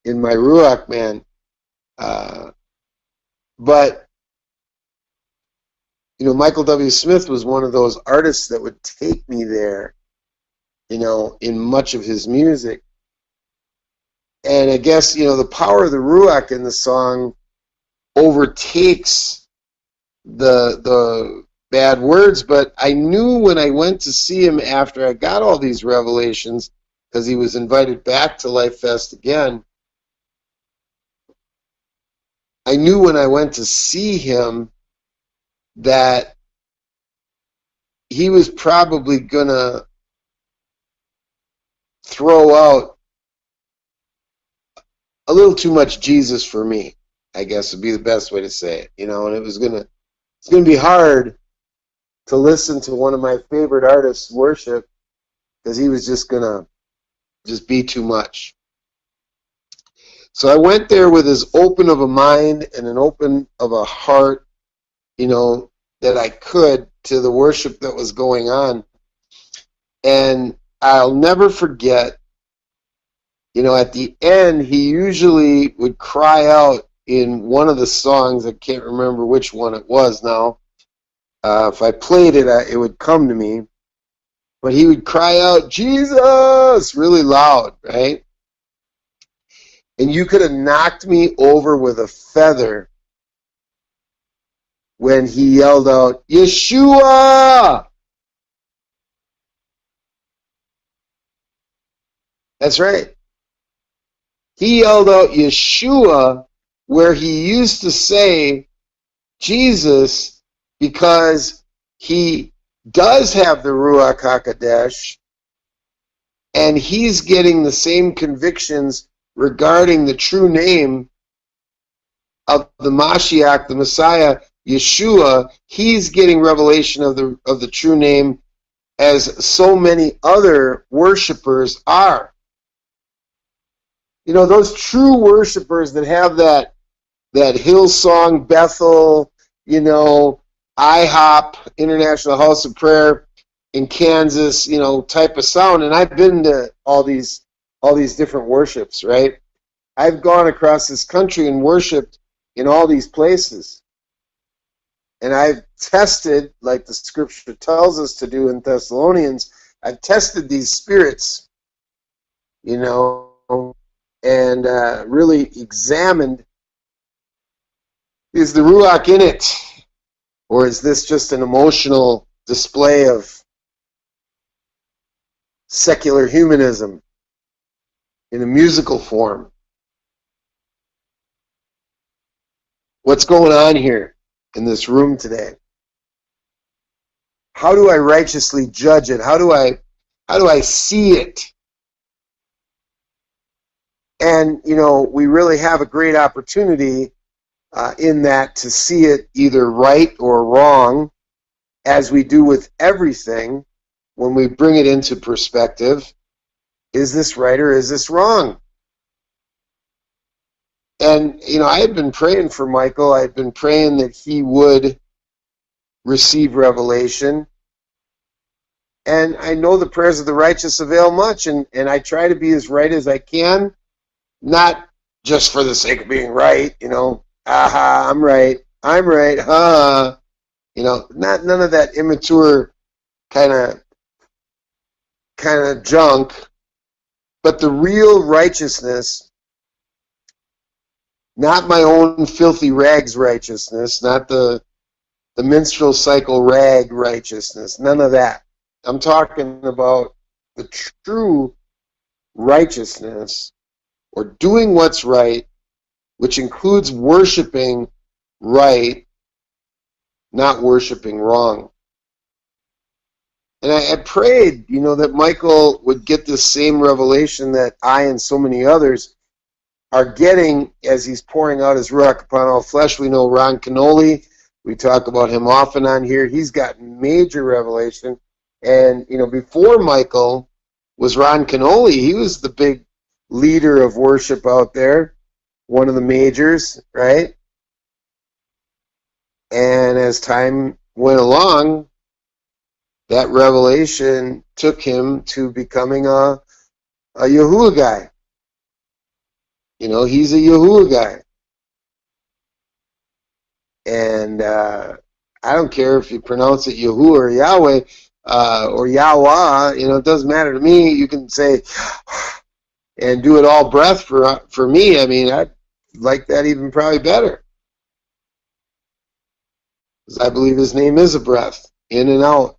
in my Ruach, man. But Michael W. Smith was one of those artists that would take me there, in much of his music. And I guess, the power of the Ruach in the song overtakes the bad words, but I knew when I went to see him after I got all these revelations, because he was invited back to Life Fest again, I knew when I went to see him that he was probably going to throw out a little too much Jesus for me, I guess would be the best way to say it, and it's going to be hard to listen to one of my favorite artists worship, because he was just going to be too much. So I went there with as open of a mind and an open of a heart, that I could to the worship that was going on. And I'll never forget, at the end, he usually would cry out in one of the songs. I can't remember which one it was now. If I played it, it would come to me. But he would cry out, Jesus, really loud, right? And you could have knocked me over with a feather when he yelled out, Yeshua! That's right. He yelled out Yeshua where he used to say Jesus, because he does have the Ruach HaKodesh, and he's getting the same convictions regarding the true name of the Mashiach, the Messiah, Yeshua. He's getting revelation of the true name, as so many other worshipers are. Those true worshipers that have that Hillsong, Bethel, IHOP, International House of Prayer in Kansas, type of sound. And I've been to all these different worships, right? I've gone across this country and worshiped in all these places. And I've tested, like the scripture tells us to do in Thessalonians, I've tested these spirits, and really examined, is the Ruach in it? Or is this just an emotional display of secular humanism in a musical form? What's going on here in this room today? How do I righteously judge it? How do I see it? And, we really have a great opportunity in that to see it either right or wrong, as we do with everything when we bring it into perspective. Is this right or is this wrong? And, I had been praying for Michael. I had been praying that he would receive revelation. And I know the prayers of the righteous avail much, and I try to be as right as I can, not just for the sake of being right, aha, I'm right, ha, not none of that immature kind of junk, but the real righteousness, not my own filthy rags righteousness, not the minstrel cycle rag righteousness, none of that. I'm talking about the true righteousness, or doing what's right, which includes worshiping right, not worshiping wrong. And I prayed, that Michael would get the same revelation that I and so many others are getting as he's pouring out his Ruach upon all flesh. We know Ron Canoli. We talk about him often on here. He's got major revelation. And, before Michael was Ron Canoli, he was the big leader of worship out there, one of the majors, right? And as time went along, that revelation took him to becoming a Yahuwah guy. You know, he's a Yahuwah guy. And I don't care if you pronounce it Yahuwah or Yahweh or Yahweh. You know, it doesn't matter to me. You can say and do it all breath for me. I mean, I like that even probably better, because I believe his name is a breath, in and out.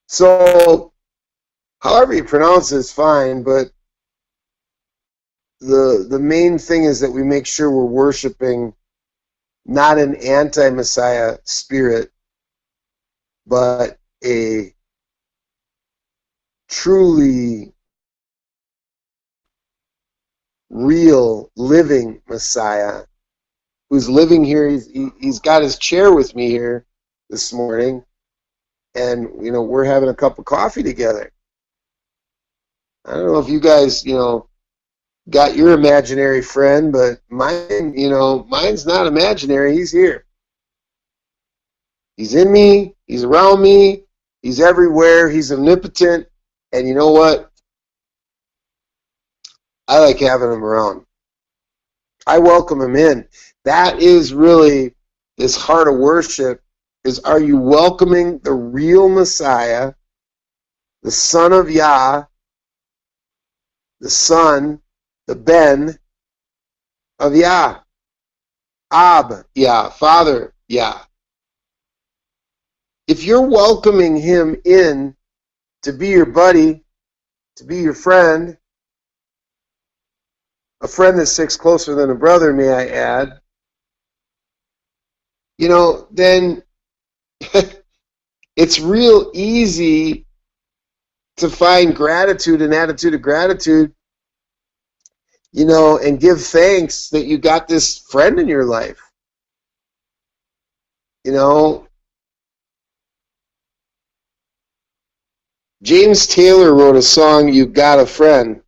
So, however you pronounce it is fine, but the main thing is that we make sure we're worshiping not an anti-Messiah spirit, but a truly real living Messiah who's living here. He's got his chair with me here this morning, and you know, we're having a cup of coffee together. I don't know if you guys, you know, got your imaginary friend, but mine, you know, mine's not imaginary. He's here. He's in me. He's around me. He's everywhere. He's omnipotent. And you know what? I like having him around. I welcome him in. That is really this heart of worship, is, are you welcoming the real Messiah, the Son of Yah, the Son, the Ben of Yah, Ab Yah, Father Yah. If you're welcoming him in to be your buddy, to be your friend, a friend that sticks closer than a brother, may I add, you know, then it's real easy to find gratitude, an attitude of gratitude, you know, and give thanks that you got this friend in your life. You know, James Taylor wrote a song, "You Got a Friend."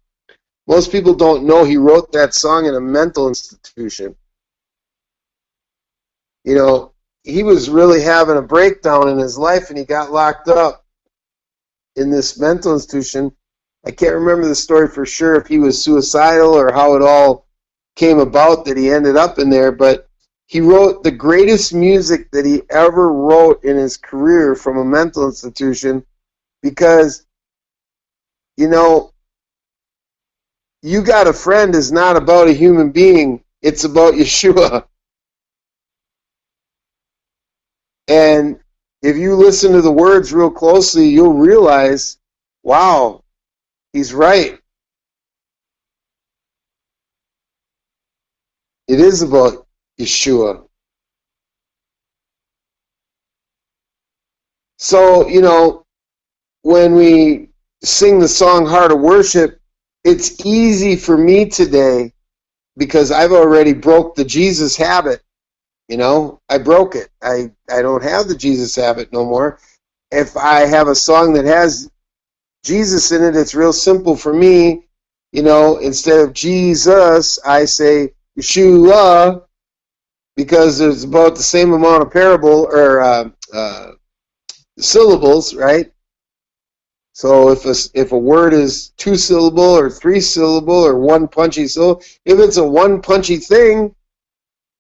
Most people don't know he wrote that song in a mental institution. You know, he was really having a breakdown in his life, and he got locked up in this mental institution. I can't remember the story for sure, if he was suicidal or how it all came about that he ended up in there, but he wrote the greatest music that he ever wrote in his career from a mental institution, because, you know, "You Got a Friend" is not about a human being. It's about Yeshua. And if you listen to the words real closely, you'll realize, wow, he's right. It is about Yeshua. So, you know, when we sing the song Heart of Worship, it's easy for me today because I've already broke the Jesus habit. You know, I broke it. I don't have the Jesus habit no more. If I have a song that has Jesus in it, it's real simple for me. You know, instead of Jesus, I say Yeshua, because there's about the same amount of parable or syllables, right? So if a word is 2 syllable or 3 syllable or one punchy syllable, if it's a one punchy thing,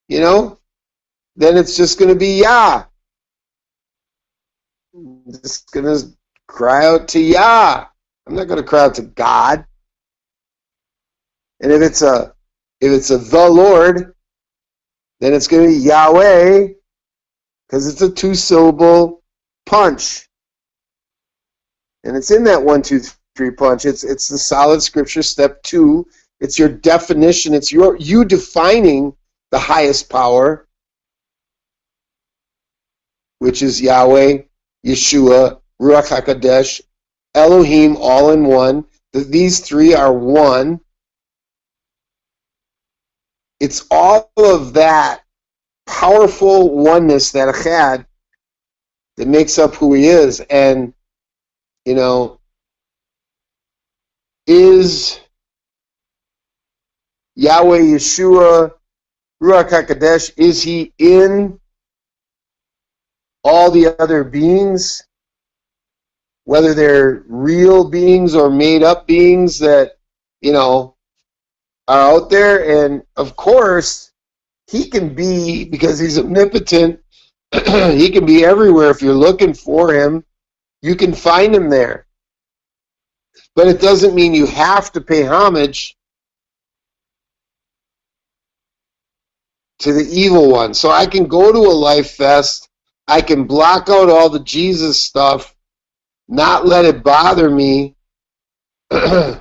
you know, then it's just going to be Yah. I'm just going to cry out to Yah. I'm not going to cry out to God. And if it's a the Lord, then it's going to be Yahweh, because it's a 2 syllable punch. And it's in that 1, 2, 3 punch. It's the solid scripture step 2. It's your definition. It's you defining the highest power, which is Yahweh, Yeshua, Ruach HaKodesh, Elohim, all in one. These three are one. It's all of that powerful oneness, that Echad, that makes up who he is. And, you know, is Yahweh, Yeshua, Ruach HaKodesh, is he in all the other beings? whether they're real beings or made up beings that, are out there. And of course, he can be, because he's omnipotent, he can be everywhere. If you're looking for him, you can find him there. But it doesn't mean you have to pay homage to the evil one. So I can go to a Life Fest, I can block out all the Jesus stuff, not let it bother me, and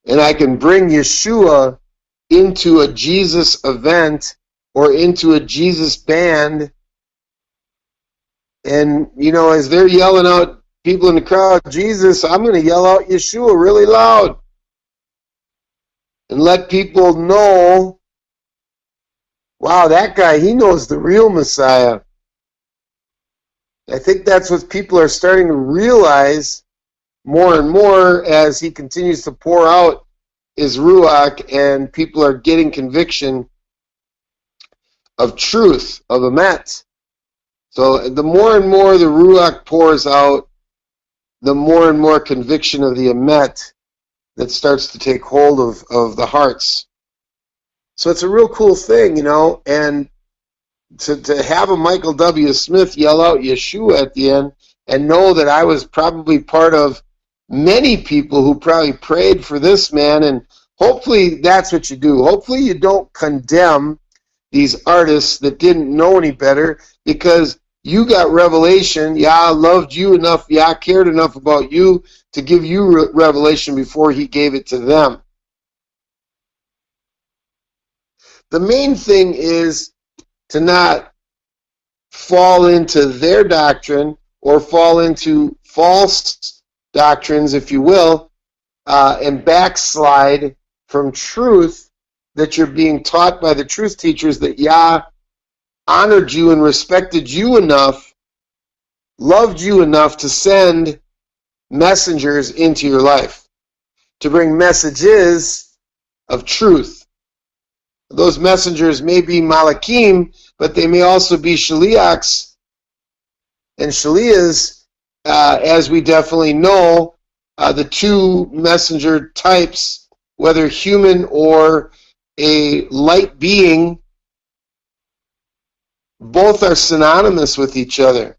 I can bring Yeshua into a Jesus event or into a Jesus band. And, as they're yelling out, people in the crowd, Jesus, I'm going to yell out Yeshua really loud and let people know, wow, that guy, he knows the real Messiah. I think that's what people are starting to realize more and more as he continues to pour out his Ruach, and people are getting conviction of truth, of Emet. So the more and more the Ruach pours out, the more and more conviction of the Emet that starts to take hold of the hearts. So it's a real cool thing, and to have a Michael W. Smith yell out Yeshua at the end and know that I was probably part of many people who probably prayed for this man, and hopefully that's what you do. Hopefully you don't condemn these artists that didn't know any better, because you got revelation. Yah loved you enough, Yah cared enough about you to give you revelation before he gave it to them. The main thing is to not fall into their doctrine or fall into false doctrines, if you will, and backslide from truth that you're being taught by the truth teachers, that Yah honored you and respected you enough, loved you enough to send messengers into your life to bring messages of truth. Those messengers may be Malakim, but they may also be Shaliachs and Shalias, as we definitely know, the two messenger types, whether human or a light being, both are synonymous with each other.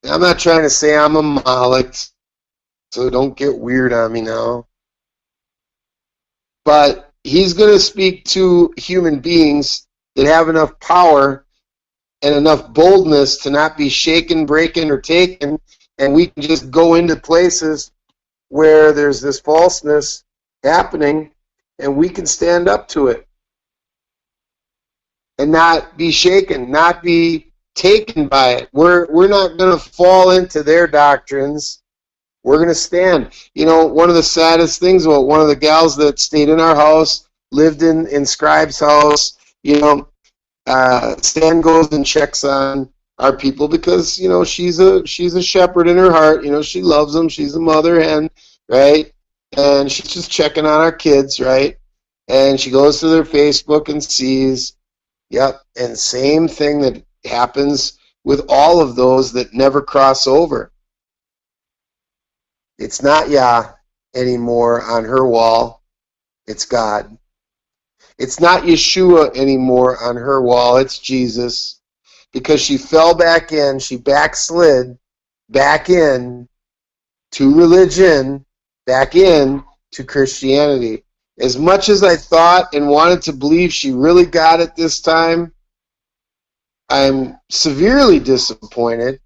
I'm not trying to say I'm a Malik, so don't get weird on me now. But he's going to speak to human beings that have enough power and enough boldness to not be shaken, breaken, or taken, and we can just go into places where there's this falseness happening, and we can stand up to it and not be shaken, not be taken by it. We're not going to fall into their doctrines. We're going to stand. One of the saddest things about one of the gals that stayed in our house, lived in Scribe's house, Stan goes and checks on our people because, she's a shepherd in her heart. She loves them. She's a mother hen, right? And she's just checking on our kids, right? And she goes to their Facebook and sees, yep, and same thing that happens with all of those that never cross over. It's not Yah anymore on her wall. It's God. It's not Yeshua anymore on her wall. It's Jesus. Because she fell back in, she backslid back in to religion, back in to Christianity. As much as I thought and wanted to believe she really got it this time, I'm severely disappointed.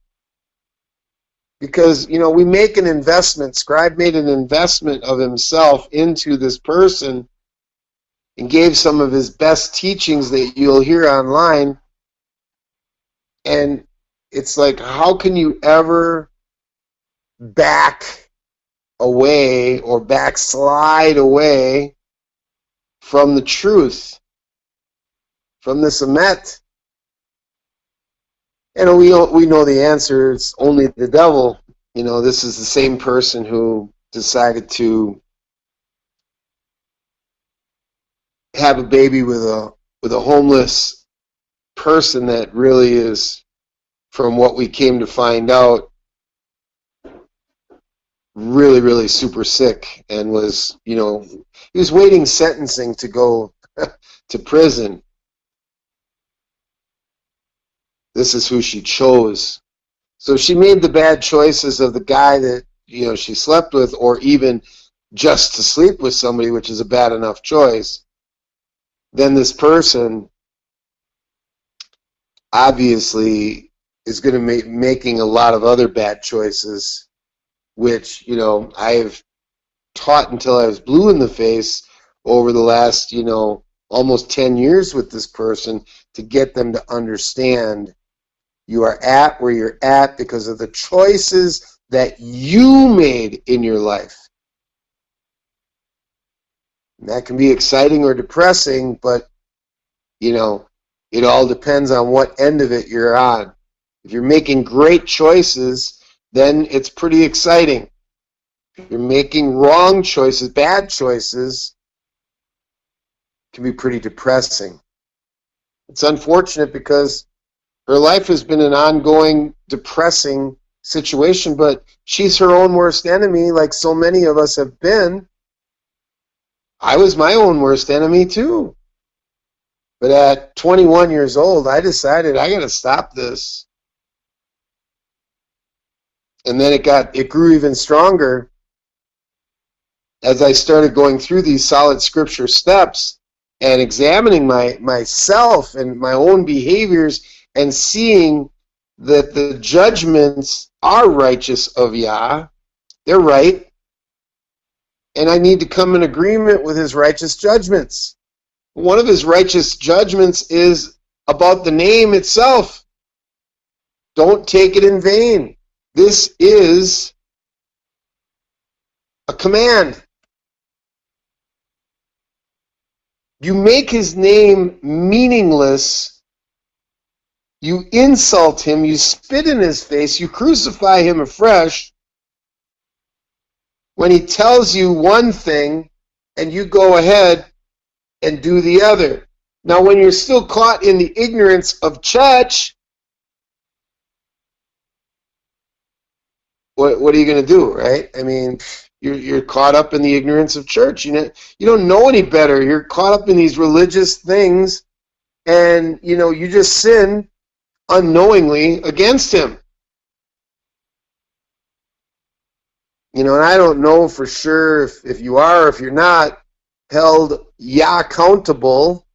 Because, we make an investment. Scribe made an investment of himself into this person and gave some of his best teachings that you'll hear online. And it's like, how can you ever back away or backslide away from the truth, from this Emet? And we know the answer. It's only the devil. This is the same person who decided to have a baby with a homeless person that really is from what we came to find out, really, really super sick, and was, he was waiting sentencing to go to prison. This is who she chose. So she made the bad choices of the guy that, she slept with, or even just to sleep with somebody, which is a bad enough choice. Then this person obviously is going to be making a lot of other bad choices, which, I've taught until I was blue in the face over the last, almost 10 years with this person, to get them to understand you are at where you're at because of the choices that you made in your life. And that can be exciting or depressing, but, it all depends on what end of it you're on. If you're making great choices, then it's pretty exciting. If you're making wrong choices, bad choices, it can be pretty depressing. It's unfortunate because her life has been an ongoing, depressing situation, but she's her own worst enemy, like so many of us have been. I was my own worst enemy too. But at 21 years old, I decided I got to stop this. And then it grew even stronger as I started going through these solid scripture steps and examining myself and my own behaviors and seeing that the judgments are righteous of Yah. They're right. And I need to come in agreement with his righteous judgments. One of his righteous judgments is about the name itself. Don't take it in vain. This is a command. You make his name meaningless. You insult him. You spit in his face. You crucify him afresh when he tells you one thing and you go ahead and do the other. Now, when you're still caught in the ignorance of church, what are you going to do, right? I mean, you're caught up in the ignorance of church. You don't know any better. You're caught up in these religious things, and you just sin unknowingly against him. And I don't know for sure if you are or if you're not held accountable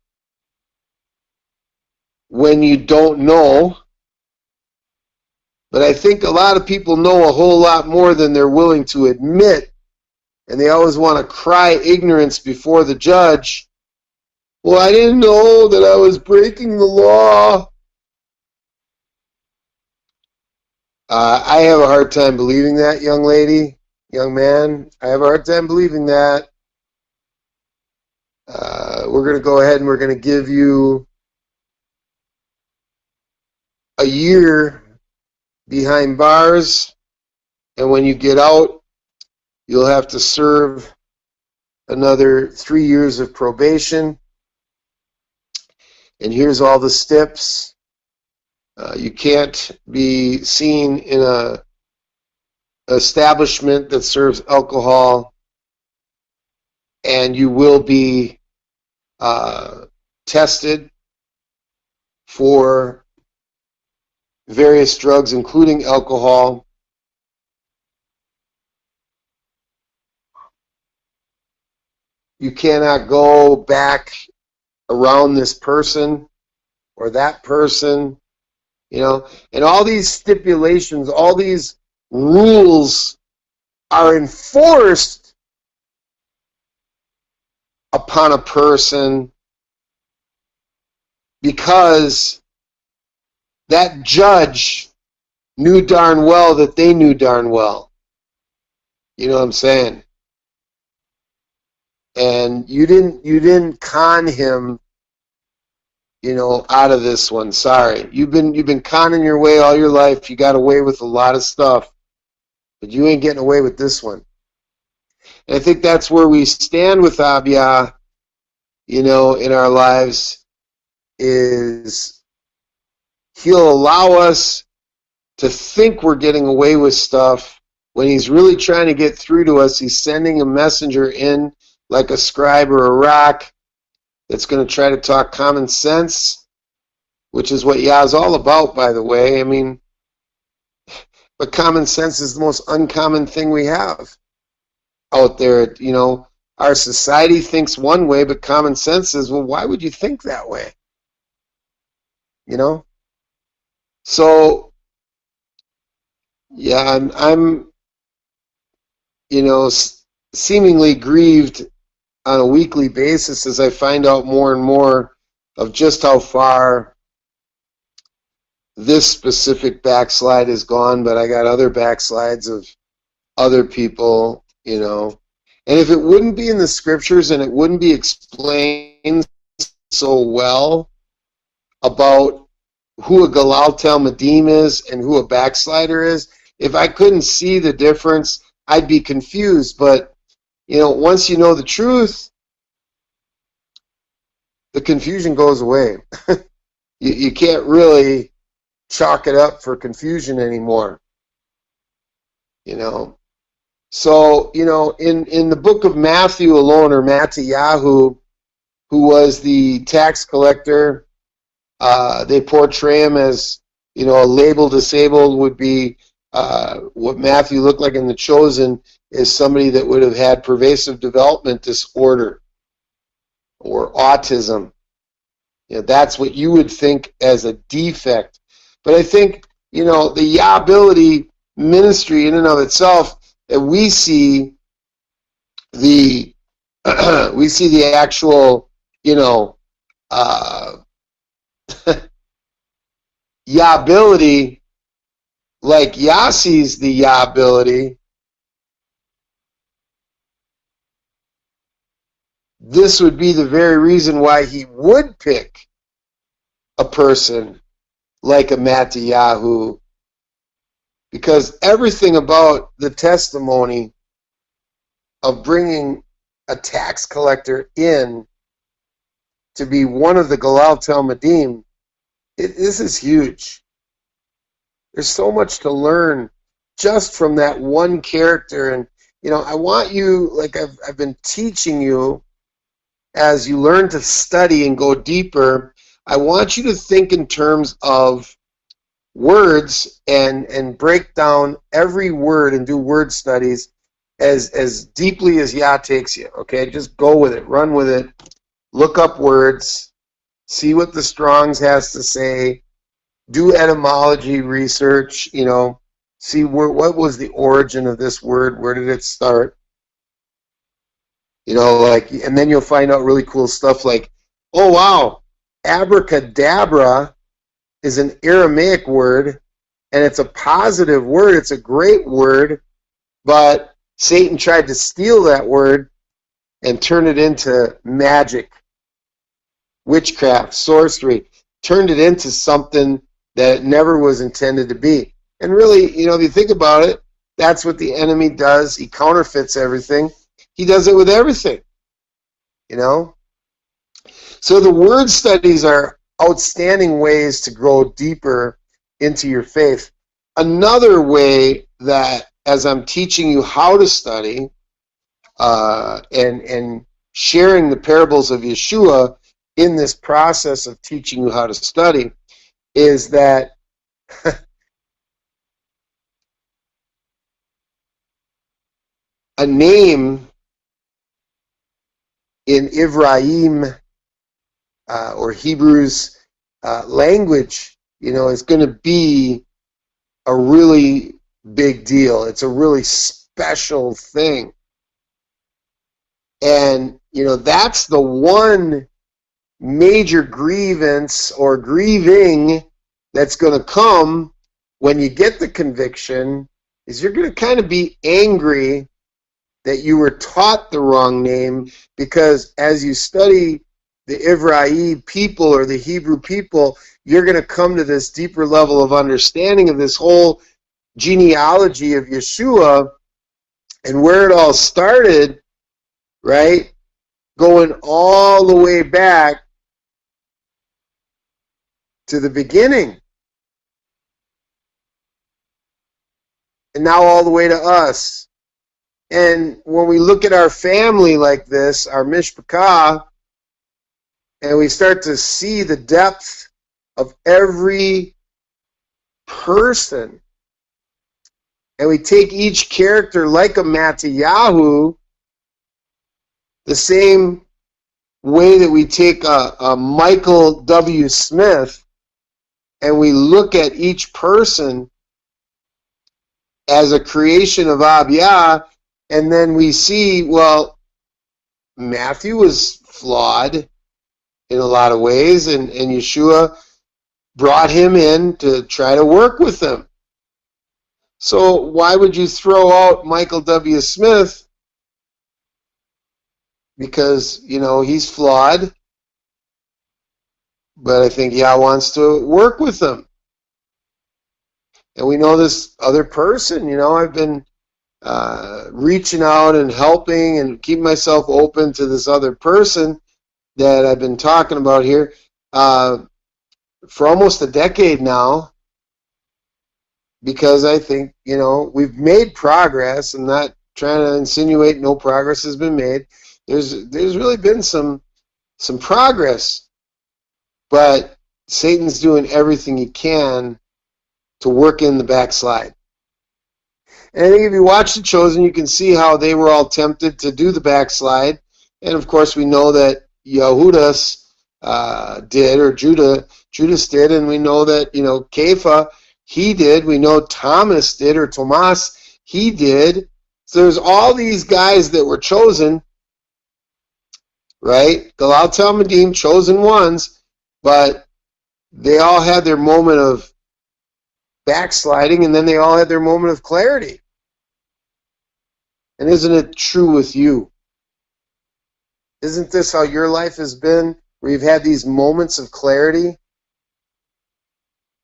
when you don't know. But I think a lot of people know a whole lot more than they're willing to admit, and they always want to cry ignorance before the judge. Well, I didn't know that I was breaking the law. I have a hard time believing that, young lady, young man. I have a hard time believing that. We're going to go ahead and we're going to give you a year behind bars, and when you get out, you'll have to serve another 3 years of probation. And here's all the steps. You can't be seen in a establishment that serves alcohol, and you will be tested for various drugs, including alcohol. You cannot go back around this person or that person, and all these stipulations, all these rules are enforced upon a person because that judge knew darn well that they knew darn well. You know what I'm saying? And you didn't con him, out of this one. Sorry. You've been conning your way all your life. You got away with a lot of stuff, but you ain't getting away with this one. And I think that's where we stand with Abia, in our lives, is he'll allow us to think we're getting away with stuff when he's really trying to get through to us. He's sending a messenger in like a scribe or a rock that's going to try to talk common sense, which is what Yah's all about, by the way. I mean, but common sense is the most uncommon thing we have out there. You know, our society thinks one way, but common sense is, well, why would you think that way? You know? So, yeah, I'm you know, seemingly grieved on a weekly basis as I find out more and more of just how far this specific backslide is gone, but I got other backslides of other people, you know. And if it wouldn't be in the scriptures and it wouldn't be explained so well about who a Galal Talmudim is and who a backslider is, if I couldn't see the difference, I'd be confused. But, you know, once you know the truth, the confusion goes away. You can't really chalk it up for confusion anymore, you know. So, you know, in the book of Matthew alone, or Mattiyahu, who was the tax collector, they portray him as, you know, a label disabled would be what Matthew looked like in The Chosen is somebody that would have had pervasive development disorder or autism. You know, that's what you would think as a defect. But I think, you know, the Yah-ability ministry in and of itself, that we see the we see the actual, you know, Yah-ability, like Yah sees the Yah-ability. This would be the very reason why he would pick a person like a Mattiyahu, because everything about the testimony of bringing a tax collector in to be one of the Galal Talmudim, this is huge. There's so much to learn just from that one character. And, you know, I want you, like I've been teaching you, as you learn to study and go deeper, I want you to think in terms of words and break down every word and do word studies as deeply as Yah takes you, okay? Just go with it, run with it, look up words, see what the Strong's has to say, do etymology research, you know, see what was the origin of this word, where did it start? You know, like, and then you'll find out really cool stuff like, oh wow, abracadabra is an Aramaic word, and it's a positive word, it's a great word, but Satan tried to steal that word and turn it into magic, witchcraft, sorcery, turned it into something that it never was intended to be. And really, you know, if you think about it, that's what the enemy does. He counterfeits everything. He does it with everything, you know? So the word studies are outstanding ways to grow deeper into your faith. Another way that, as I'm teaching you how to study and sharing the parables of Yeshua in this process of teaching you how to study, is that a name in Ibrahim or Hebrew's language, you know, is going to be a really big deal. It's a really special thing. And, you know, that's the one major grievance or grieving that's going to come when you get the conviction, is you're going to kind of be angry that you were taught the wrong name, because as you study the Ivrai people or the Hebrew people, you're going to come to this deeper level of understanding of this whole genealogy of Yeshua and where it all started, right? Going all the way back to the beginning. and now all the way to us. And when we look at our family like this, our mishpachah, and we start to see the depth of every person, and we take each character like a Mattiyahu, the same way that we take a Michael W. Smith, and we look at each person as a creation of Abiyah, and then we see, well, Matthew was flawed in a lot of ways, and Yeshua brought him in to try to work with them. So why would you throw out Michael W. Smith? Because, he's flawed, but I think Yah wants to work with them. And we know this other person, I've been reaching out and helping and keeping myself open to this other person that I've been talking about here for almost a decade now, because I think, we've made progress. I'm not trying to insinuate no progress has been made. There's really been some progress, but Satan's doing everything he can to work in the backslide. And I think if you watch The Chosen, you can see how they were all tempted to do the backslide. And of course, we know that Yehudas did, or Judas did, and we know that Kepha, he did. We know Thomas did, or Tomas, he did. So there's all these guys that were chosen, right? Galal Talmudim, chosen ones, but they all had their moment of backsliding, and then they all had their moment of clarity. And isn't it true with you? Isn't this how your life has been, where you've had these moments of clarity,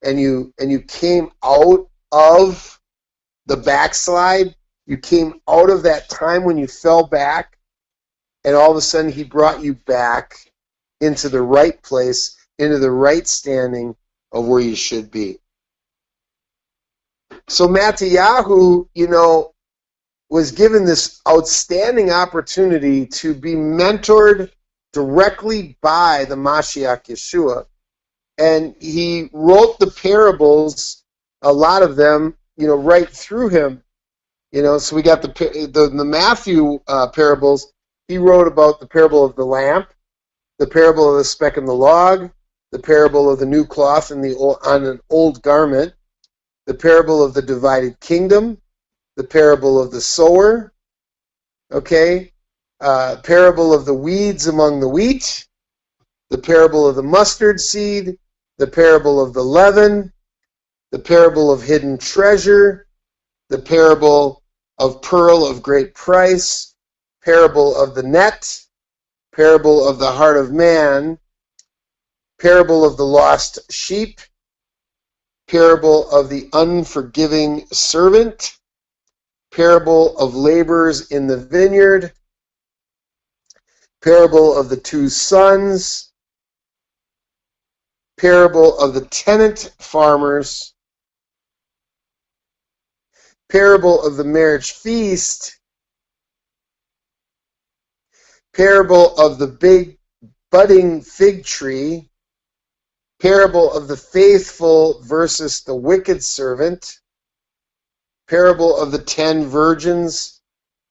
and you came out of the backslide? You came out of that time when you fell back, and all of a sudden he brought you back into the right place, into the right standing of where you should be. So Mattiyahu, was given this outstanding opportunity to be mentored directly by the Mashiach Yeshua. And he wrote the parables, a lot of them, right through him. So we got the Matthew parables. He wrote about the parable of the lamp, the parable of the speck in the log, the parable of the new cloth on an old garment, the parable of the divided kingdom, the parable of the sower, parable of the weeds among the wheat, the parable of the mustard seed, the parable of the leaven, the parable of hidden treasure, the parable of pearl of great price, parable of the net, parable of the heart of man, parable of the lost sheep, parable of the unforgiving servant, parable of laborers in the vineyard, parable of the two sons, parable of the tenant farmers, parable of the marriage feast, parable of the big budding fig tree, parable of the faithful versus the wicked servant, parable of the 10 virgins,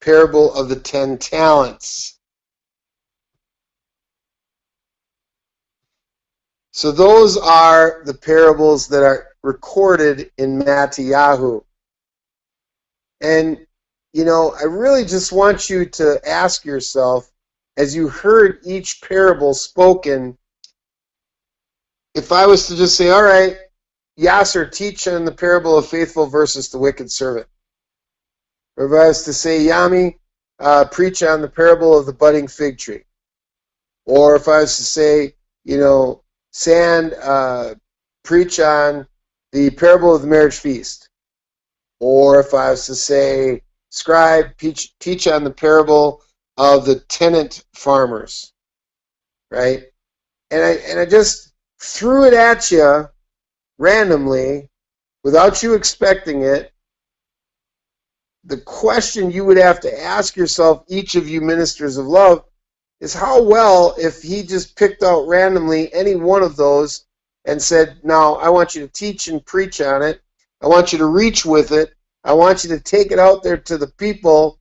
parable of the 10 talents. So those are the parables that are recorded in Mattiyahu. And, I really just want you to ask yourself, as you heard each parable spoken, if I was to just say, all right, Yasser, teach on the parable of faithful versus the wicked servant. Or if I was to say, Yami, preach on the parable of the budding fig tree. Or if I was to say, Sand, preach on the parable of the marriage feast. Or if I was to say, Scribe, teach on the parable of the tenant farmers. Right? And I just threw it at you randomly, without you expecting it, the question you would have to ask yourself, each of you ministers of love, is how well, if he just picked out randomly any one of those and said, now I want you to teach and preach on it, I want you to reach with it, I want you to take it out there to the people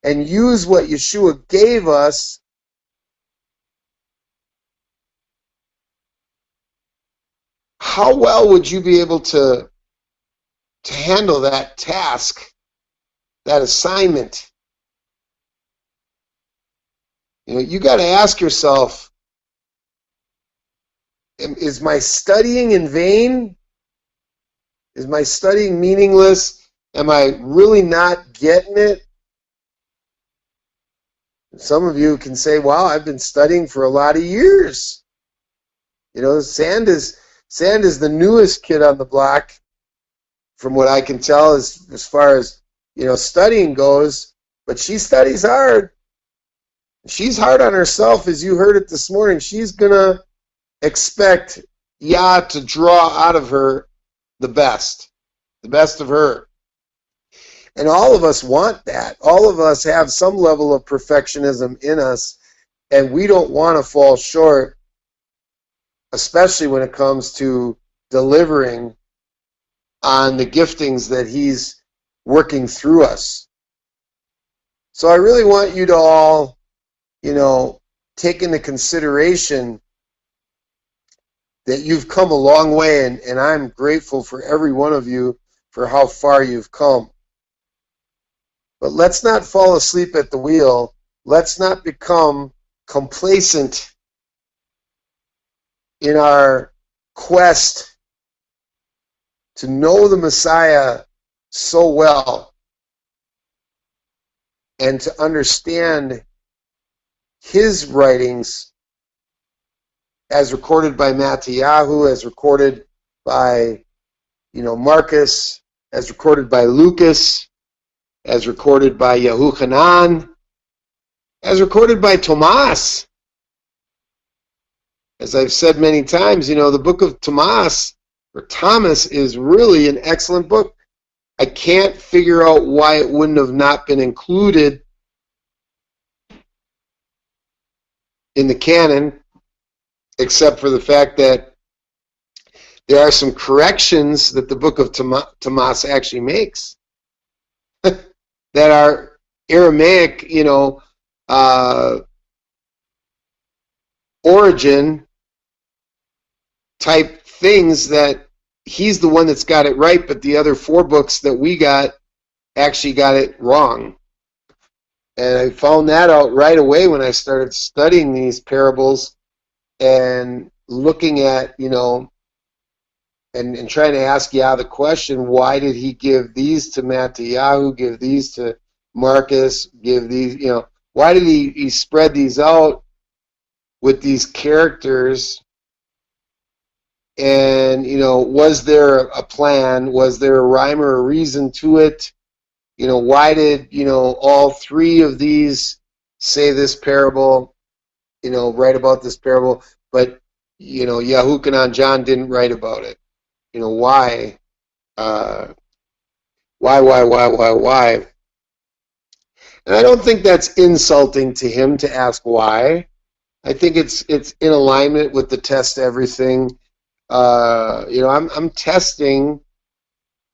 and use what Yeshua gave us, how well would you be able to handle that task, that assignment? You know, you got to ask yourself, is my studying in vain? Is my studying meaningless? Am I really not getting it? Some of you can say, wow, I've been studying for a lot of years. You know, Sand is the newest kid on the block, from what I can tell, as far as, you know, studying goes, but she studies hard. She's hard on herself, as you heard it this morning. She's going to expect Yah to draw out of her the best of her. And all of us want that. All of us have some level of perfectionism in us, and we don't want to fall short, especially when it comes to delivering on the giftings that he's working through us. So I really want you to all, you know, take into consideration that you've come a long way, and I'm grateful for every one of you for how far you've come. But let's not fall asleep at the wheel. Let's not become complacent in our quest to know the Messiah so well and to understand his writings as recorded by Mattiyahu, as recorded by, you know, Marcus, as recorded by Lucas, as recorded by Yehuchanan, as recorded by Tomas. As I've said many times, you know, the book of Tomas, or Thomas, is really an excellent book. I can't figure out why it wouldn't have not been included in the canon, except for the fact that there are some corrections that the book of Tomas actually makes that are Aramaic, you know, origin type things, that he's the one that's got it right, but the other 4 books that we got actually got it wrong. And I found that out right away when I started studying these parables and looking at, you know, and trying to ask Yah the question, why did he give these to Mattiyahu, give these to Marcus, give these, you know, why did he spread these out with these characters? And, you know, was there a plan? Was there a rhyme or a reason to it? You know, why did, you know, all 3 of these say this parable, you know, write about this parable, but, you know, Yehuchanan, John, didn't write about it? You know, why? Why? And I don't think that's insulting to him to ask why. I think it's in alignment with the test everything. You know, I'm testing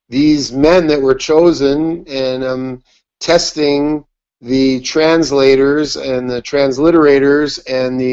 these men that were chosen, and I'm testing the translators and the transliterators and the